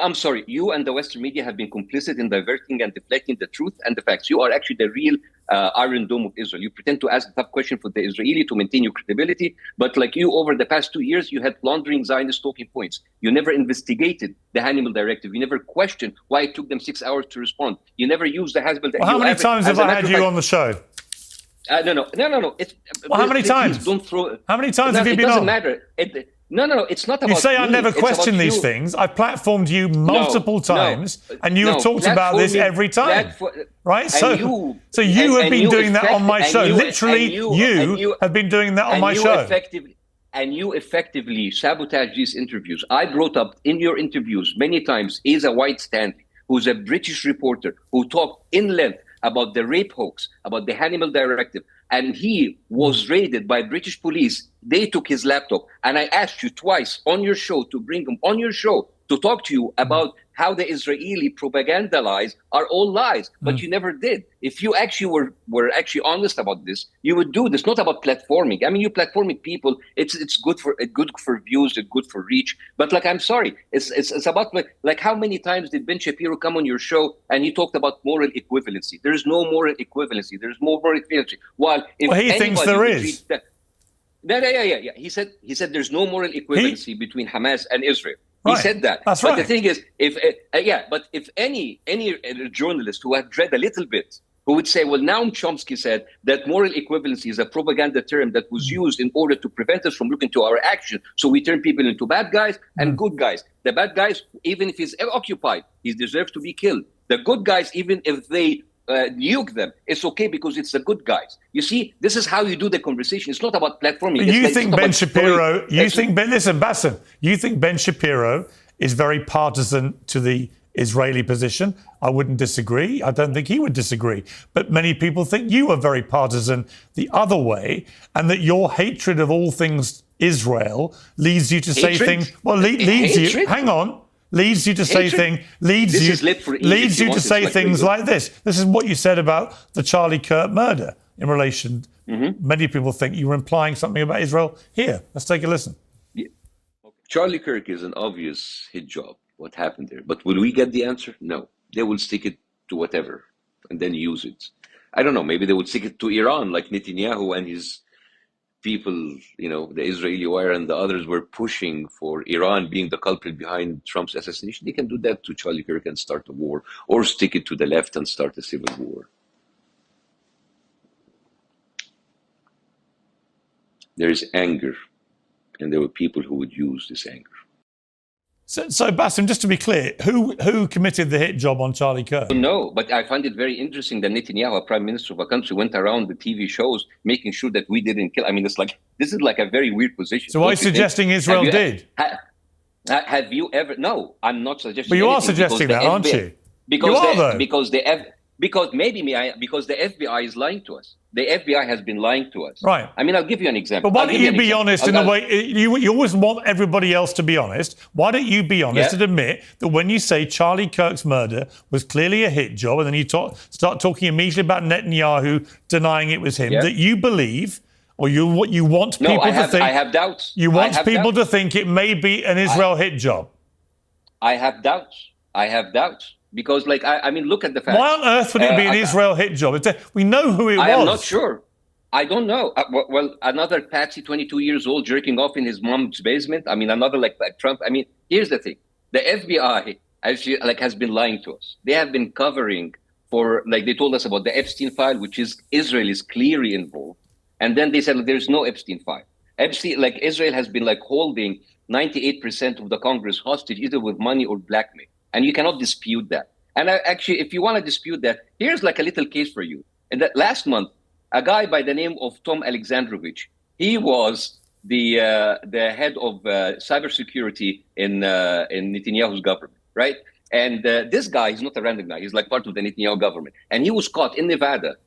I'm sorry. You and the Western media have been complicit in diverting and deflecting the truth and the facts. You are actually the real Iron Dome of Israel. You pretend to ask a tough question for the Israeli to maintain your credibility, but like you, over the past 2 years, you had laundering Zionist talking points. You never investigated the Hannibal Directive. You never questioned why it took them 6 hours to respond. You never used the Hannibal Directive. Well, how many times have I had you on the show? No. Well, how many times? Don't throw. How many times have you been on? It doesn't matter. No. It's not about. You say I never It's question about these you. things. I've platformed you multiple times, and you have talked about this every time, right? So you have been doing that on my show. Literally, you have been doing that on my show. And you effectively sabotage these interviews. I brought up in your interviews many times Asa White Stanley, who's a British reporter who talked in length about the rape hoax, about the Hannibal Directive, and he was raided by British police. They took his laptop, and I asked you twice on your show to bring him on your show to talk to you about how the Israeli propaganda lies are all lies, but you never did. If you actually were actually honest about this, you would do this. Not about platforming. I mean, you platforming people. It's good for views. It's good for reach. But like, I'm sorry, it's about like how many times did Ben Shapiro come on your show and he talked about moral equivalency? There is no moral equivalency. There is more moral equivalency. Well, he thinks there is. Yeah. He said there's no moral equivalency between Hamas and Israel. Right. He said that. That's right. But the thing is, if any journalist who had read a little bit, who would say, well, Noam Chomsky said that moral equivalency is a propaganda term that was used in order to prevent us from looking to our action. So we turn people into bad guys and good guys. The bad guys, even if he's occupied, he deserves to be killed. The good guys, even if they nuke them, it's okay because it's the good guys. You see, this is how you do the conversation. It's not about platforming. You think Ben Shapiro, listen, Bاسم, you think Ben Shapiro is very partisan to the Israeli position? I wouldn't disagree. I don't think he would disagree. But many people think you are very partisan the other way, and that your hatred of all things Israel leads you to say things. Well, leads you. Hang on. Leads you to say things. Leads you to say things like this. This is what you said about the Charlie Kirk murder in relation. Many people think you were implying something about Israel. Here, let's take a listen. Yeah. Charlie Kirk is an obvious hit job. What happened there? But will we get the answer? No. They will stick it to whatever and then use it. I don't know. Maybe they would stick it to Iran, like Netanyahu and his people, the Israeli wire and the others were pushing for Iran being the culprit behind Trump's assassination. They can do that to Charlie Kirk and start a war, or stick it to the left and start a civil war. There is anger, and there were people who would use this anger. So Bاسم, just to be clear, who committed the hit job on Charlie Kirk? No, but I find it very interesting that Netanyahu, a prime minister of a country, went around the TV shows making sure that we didn't kill. I mean, this is like a very weird position. So why are you suggesting Israel did? Have you ever? No, I'm not suggesting. But you are suggesting that, aren't you? Because Because the FBI is lying to us. The FBI has been lying to us. Right. I mean, I'll give you an example. But why don't you be honest in the way you always want everybody else to be honest? Why don't you be honest and admit that when you say Charlie Kirk's murder was clearly a hit job, and then you start talking immediately about Netanyahu denying it was him, that you believe, or you want people to think? I have doubts. You want people to think it may be an Israel hit job. I have doubts. Because, I mean, look at the facts. Why on earth would it be an Israel hit job? We know who it was. I am not sure. I don't know. Well, another patsy, 22 years old, jerking off in his mom's basement. I mean, another like Trump. I mean, here's the thing. The FBI actually has been lying to us. They have been covering for, they told us about the Epstein file, which is Israel is clearly involved. And then they said there's no Epstein file. Israel has been holding 98% of the Congress hostage, either with money or blackmail. And you cannot dispute that. And actually, if you want to dispute that, here's a little case for you. And that last month, a guy by the name of Tom Alexandrovich, he was the head of cybersecurity in Netanyahu's government, right? And this guy is not a random guy. He's part of the Netanyahu government. And he was caught in Nevada,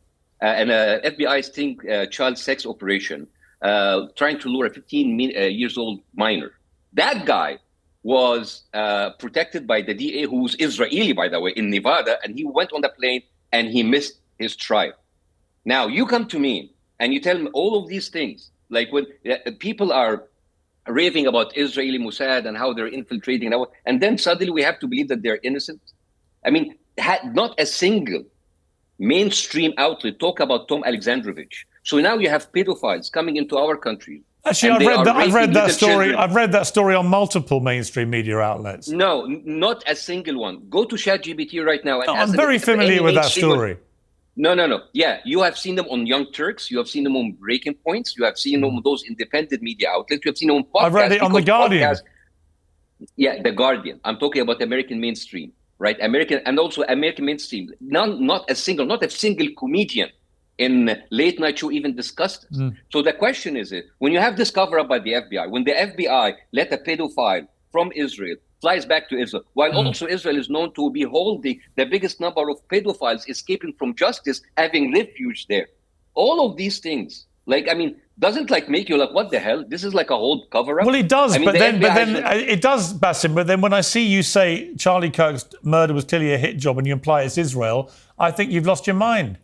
an FBI sting child sex operation, trying to lure a 15 years old minor. That guy was protected by the DA, who's Israeli, by the way, in Nevada, and he went on the plane and he missed his trial. Now, you come to me and you tell me all of these things, when people are raving about Israeli Mossad and how they're infiltrating, and then suddenly we have to believe that they're innocent. I mean, not a single mainstream outlet talk about Tom Alexandrovich. So now you have pedophiles coming into our country. Actually, I've read that story. I've read that story on multiple mainstream media outlets. No, not a single one. Go to ChatGPT right now. And I'm very familiar with that story. No. Yeah, you have seen them on Young Turks. You have seen them on Breaking Points. You have seen them on those independent media outlets. You have seen them on podcasts. I've read it on The Guardian. Yeah, The Guardian. I'm talking about American mainstream, right? American mainstream. Not a single comedian in late night show even discussed this. So the question is, when you have this cover up by the FBI, when the FBI let a pedophile from Israel flies back to Israel, while also Israel is known to be holding the biggest number of pedophiles escaping from justice, having refuge there. All of these things, doesn't make you what the hell? This is like a whole cover up. Well, it does, but then it does, Baasim. But then when I see you say Charlie Kirk's murder was clearly a hit job and you imply it's Israel, I think you've lost your mind.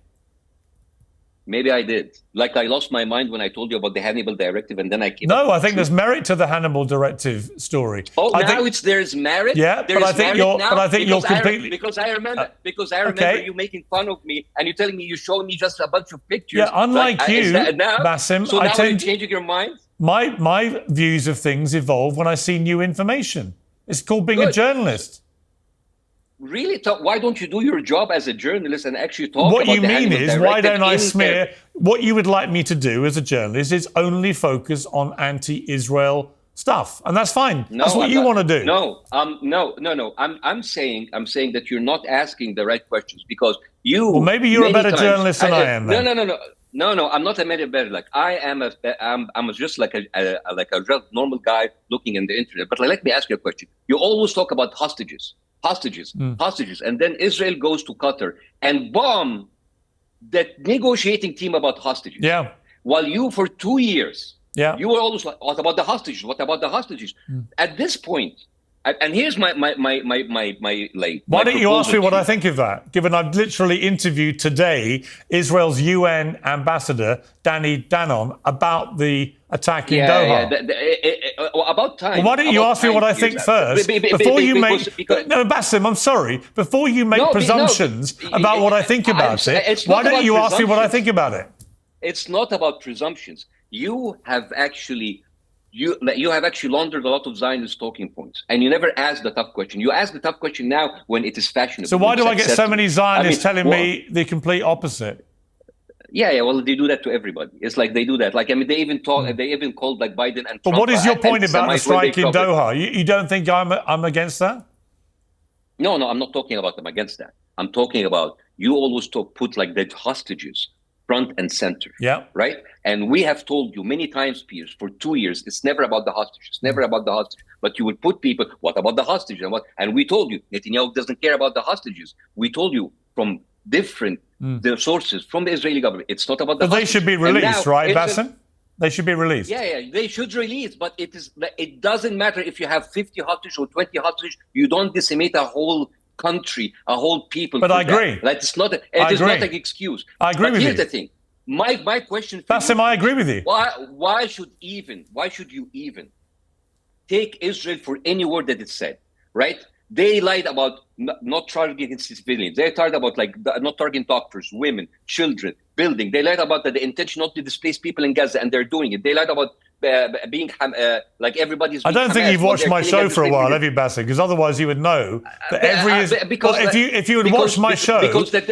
Maybe I did. I lost my mind when I told you about the Hannibal Directive, and then I came. No, I think there's merit to the Hannibal Directive story. Oh, there's merit. Yeah, but I think you're completely. Because I remember you making fun of me, and you telling me you showed me just a bunch of pictures. Yeah, unlike you, Baasim. So now you're changing your mind. My views of things evolve when I see new information. It's called being a journalist. Really? Why don't you do your job as a journalist and actually talk about what you mean is, why don't I smear? What you would like me to do as a journalist is only focus on anti-Israel stuff, and that's fine. No, that's what you want to do. No. I'm saying that you're not asking the right questions because you. Well, maybe you're a better journalist than I am. Then. No. I'm not a better. I'm just like a real normal guy looking in the internet. But let me ask you a question. You always talk about hostages, and then Israel goes to Qatar and bomb the negotiating team about hostages. Yeah. While you, for 2 years, you were always like, what about the hostages? What about the hostages? At this point, and here's my Why don't you ask me what I think of that? Given I've literally interviewed today Israel's UN ambassador, Danny Danon, about the attack in Doha. About time. Well, why don't you ask me what I think first before you make? No, Baasim, I'm sorry. Before you make presumptions about what I think about it, why don't you ask me what I think about it? It's not about presumptions. You have actually laundered a lot of Zionist talking points, and you never asked the tough question. You ask the tough question now when it is fashionable. So why do I get so many Zionists telling me the complete opposite? Yeah. Well, they do that to everybody. It's like they do that. They even talk. They even called Biden and Trump. But what is your point about the strike in Doha? You don't think I'm against that? No, I'm not talking about them against that. I'm talking about you always put the hostages front and center. Yeah. Right? And we have told you many times, Piers, for 2 years, it's never about the hostages. It's never about the hostages. But you would put people, what about the hostages? And we told you, Netanyahu doesn't care about the hostages. We told you from different sources from the Israeli government, it's not about the hostages. They should be released, right, Baasim? They should be released. Yeah, they should release. But it doesn't matter if you have 50 hostages or 20 hostages. You don't decimate a whole country, a whole people. But I agree. It's not an excuse. I agree with you. Here's the thing. My question for Baasim, I agree with you. Why should you even take Israel for any word that it said, right? They lied about not targeting civilians. They lied about not targeting doctors, women, children, building. They lied about the intention not to displace people in Gaza, and they're doing it. They lied about being everybody's. I don't think you've watched my show for a while, have you, Baasim? Because otherwise you would know that if you would watch my show,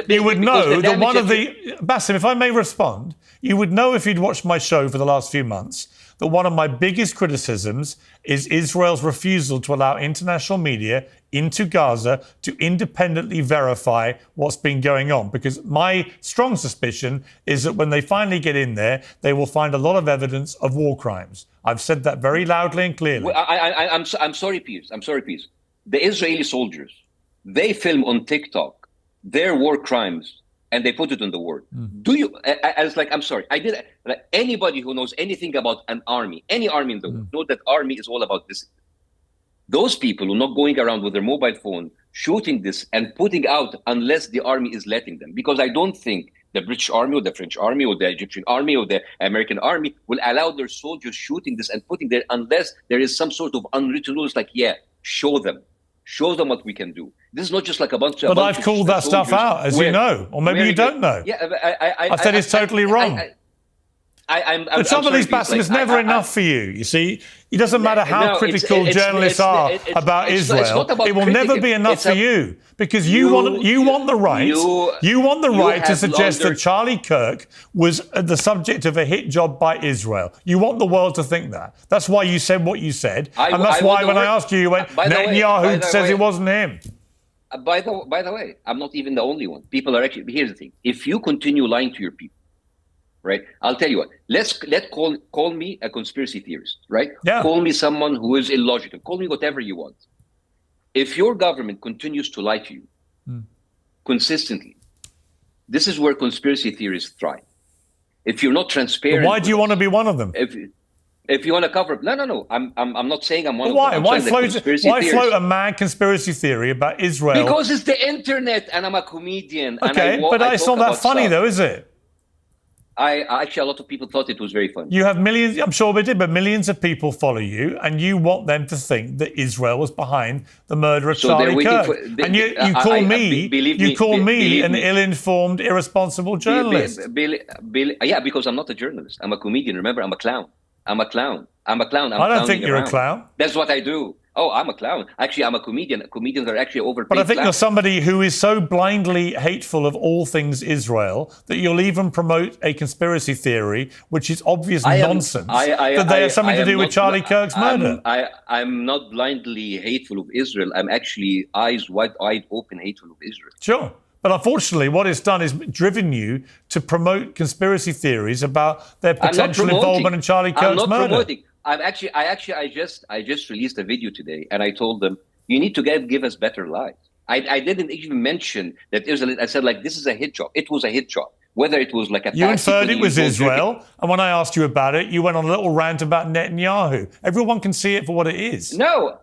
you would know that one of the Baasim, if I may respond, you would know if you'd watched my show for the last few months that one of my biggest criticisms is Israel's refusal to allow international media into Gaza to independently verify what's been going on. Because my strong suspicion is that when they finally get in there, they will find a lot of evidence of war crimes. I've said that very loudly and clearly. I'm sorry, Piers. The Israeli soldiers, they film on TikTok their war crimes and they put it on the word. Do you? I'm sorry. I did. Anybody who knows anything about an army, any army in the world, know that army is all about this. Those people are not going around with their mobile phone shooting this and putting out unless the army is letting them. Because I don't think the British army or the French army or the Egyptian army or the American army will allow their soldiers shooting this and putting there unless there is some sort of unwritten rules like, show them what we can do. This is not just like a bunch of... But I've called that stuff out, as you know, or maybe you don't know. Yeah, I said it's totally wrong. The trouble is, Bاسم, it's never enough for you. You see, it doesn't matter how critical journalists are about Israel. It will never be enough for you because you want the right to suggest that Charlie Kirk was the subject of a hit job by Israel. You want the world to think that. That's why you said what you said, and that's why when I asked you, you went, Netanyahu says it wasn't him. By the way, I'm not even the only one. People are actually... Here's the thing: if you continue lying to your people, right? I'll tell you what. Let's call me a conspiracy theorist, right? Yeah. Call me someone who is illogical. Call me whatever you want. If your government continues to lie to you consistently, this is where conspiracy theorists thrive. If you're not transparent, why do you want to be one of them? If you want to cover up, no. I'm not saying I'm one of them. Why float a mad conspiracy theory about Israel? Because it's the internet, and I'm a comedian. Okay, but it's not that funny, though, is it? Actually, a lot of people thought it was very funny. You have millions, I'm sure we did, but millions of people follow you, and you want them to think that Israel was behind the murder of Charlie Kirk. And you call me an ill-informed, irresponsible journalist. Yeah, because I'm not a journalist. I'm a comedian. Remember, I'm a clown. I don't think you're a clown. That's what I do. Oh, I'm a clown. Actually, I'm a comedian. Comedians are actually overpaid. But I think clowns. You're somebody who is so blindly hateful of all things Israel that you'll even promote a conspiracy theory, which is obvious nonsense, that they have something to do with Charlie Kirk's murder. I'm not blindly hateful of Israel. I'm actually eyes wide open hateful of Israel. Sure. But unfortunately, what it's done is driven you to promote conspiracy theories about their potential involvement in Charlie Kirk's murder. I just released a video today, and I told them, you need to give us better lies. I didn't even mention that Israel. I said, like, this is a hit job. It was a hit job. Whether it was like a... You inferred it was Israel, and when I asked you about it, you went on a little rant about Netanyahu. Everyone can see it for what it is. No.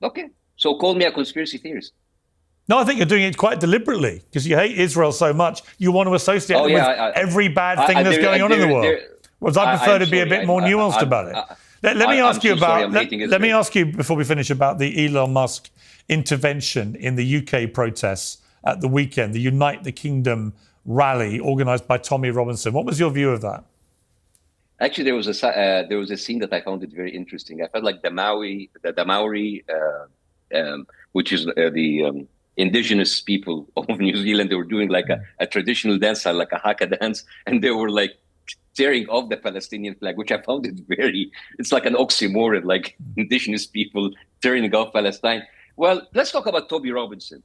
Okay. So call me a conspiracy theorist. No, I think you're doing it quite deliberately because you hate Israel so much. You want to associate it with every bad thing that's going on in the world. Whereas I prefer to be a bit more nuanced about it. Let me ask you before we finish about the Elon Musk intervention in the UK protests at the weekend, the Unite the Kingdom rally organised by Tommy Robinson. What was your view of that? Actually, there was a scene that I found it very interesting. I felt like the Maori, which is the indigenous people of New Zealand, they were doing like a traditional dance, like a haka dance, and they were like tearing off the Palestinian flag, which I found it it's like an oxymoron, like indigenous people tearing off Palestine. Well, let's talk about Tommy Robinson.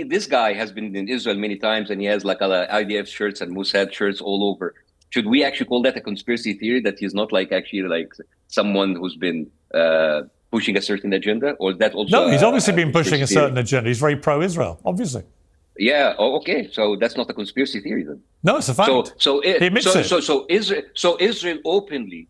This guy has been in Israel many times, and he has like IDF shirts and Mossad shirts all over. Should we actually call that a conspiracy theory, that he's not like actually like someone who's been pushing a certain agenda, or is that also? No, he's obviously been pushing a certain agenda. He's very pro-Israel, obviously. Yeah. Oh, okay. So that's not a conspiracy theory then. No, it's a fact. So Israel openly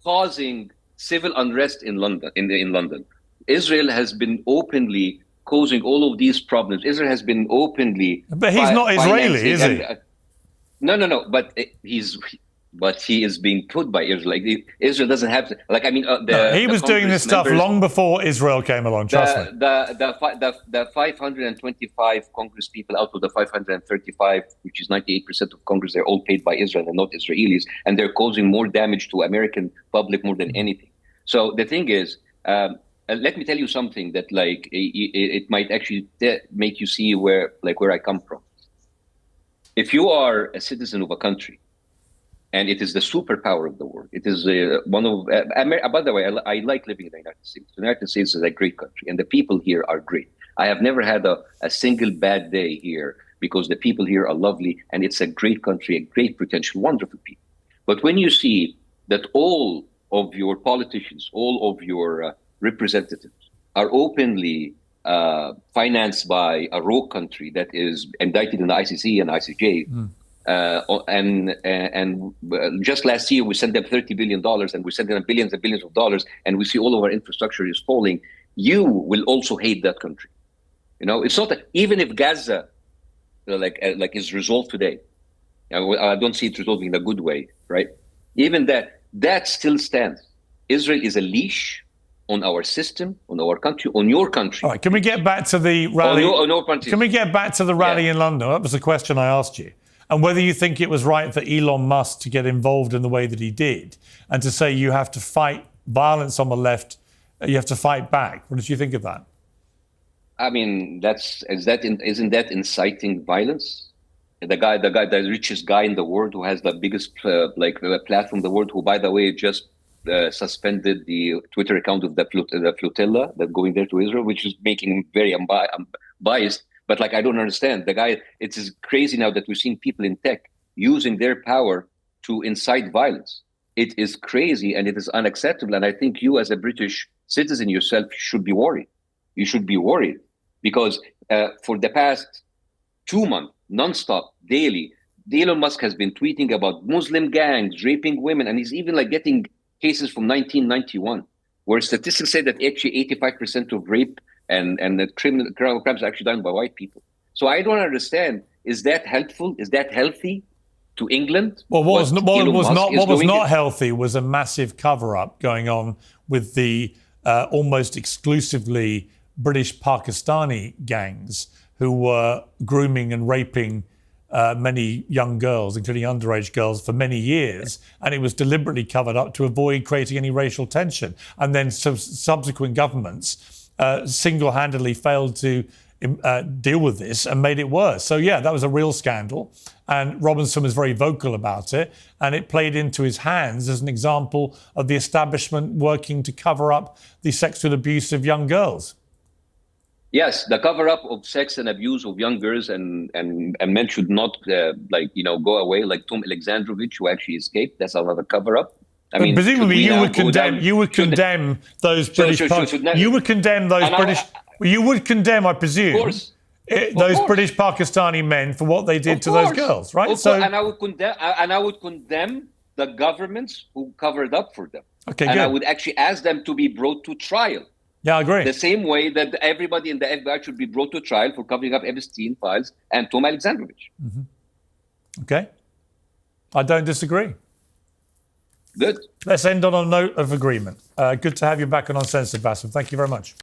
causing civil unrest in London. In London, Israel has been openly causing all of these problems. Israel has been openly. But he's not Israeli, is he? No. But he is being put by Israel. Like Israel doesn't have to. Like I mean, he was doing this stuff long before Israel came along. Trust me. The 525 Congress people out of the 535, which is 98% of Congress, they're all paid by Israel and not Israelis, and they're causing more damage to American public more than anything. So the thing is, let me tell you something that like it might actually make you see where I come from. If you are a citizen of a country, and it is the superpower of the world. It is one of. By the way, I like living in the United States. The United States is a great country, and the people here are great. I have never had a single bad day here because the people here are lovely, and it's a great country, a great potential, wonderful people. But when you see that all of your politicians, all of your representatives are openly financed by a rogue country that is indicted in the ICC and ICJ. And just last year we sent them $30 billion, and we sent them billions and billions of dollars, and we see all of our infrastructure is falling. You will also hate that country. You know, it's not that even if Gaza is resolved today, I don't see it resolving in a good way, right? Even that still stands. Israel is a leash on our system, on our country, on your country. All right, can we get back to the rally? On your country. Can we get back to the rally in London? That was the question I asked you. And whether you think it was right for Elon Musk to get involved in the way that he did, and to say you have to fight violence on the left, you have to fight back. What did you think of that? I mean, isn't that inciting violence? The richest guy in the world, who has the biggest platform in the world, who, by the way, just suspended the Twitter account of the flotilla that going there to Israel, which is making him very biased. But I don't understand the guy. It is crazy now that we're seeing people in tech using their power to incite violence. It is crazy and it is unacceptable. And I think you, as a British citizen yourself, should be worried. You should be worried because for the past 2 months, nonstop, daily, Elon Musk has been tweeting about Muslim gangs raping women, and he's even getting cases from 1991, where statistics say that actually 85% of rape and the criminal crimes are actually done by white people. So I don't understand. Is that helpful? Is that healthy to England? Well, what was not healthy was a massive cover-up going on with the almost exclusively British Pakistani gangs who were grooming and raping many young girls, including underage girls, for many years, and it was deliberately covered up to avoid creating any racial tension. And then subsequent governments single-handedly failed to deal with this and made it worse. So yeah, that was a real scandal, and Robinson was very vocal about it, and it played into his hands as an example of the establishment working to cover up the sexual abuse of young girls. Yes, the cover-up of sex and abuse of young girls and men should not go away, like Tom Alexandrovich, who actually escaped. That's another cover-up. I mean, presumably you would condemn those British. You would condemn those British. You would condemn, I presume, those British Pakistani men for what they did to those girls, right? And I would condemn the governments who covered up for them. Okay, and good. I would actually ask them to be brought to trial. Yeah, I agree. The same way that everybody in the FBI should be brought to trial for covering up Epstein files and Tom Alexandrovich. Mm-hmm. Okay. I don't disagree. Good. Let's end on a note of agreement. Good to have you back on Uncensored, Bاسم. Thank you very much.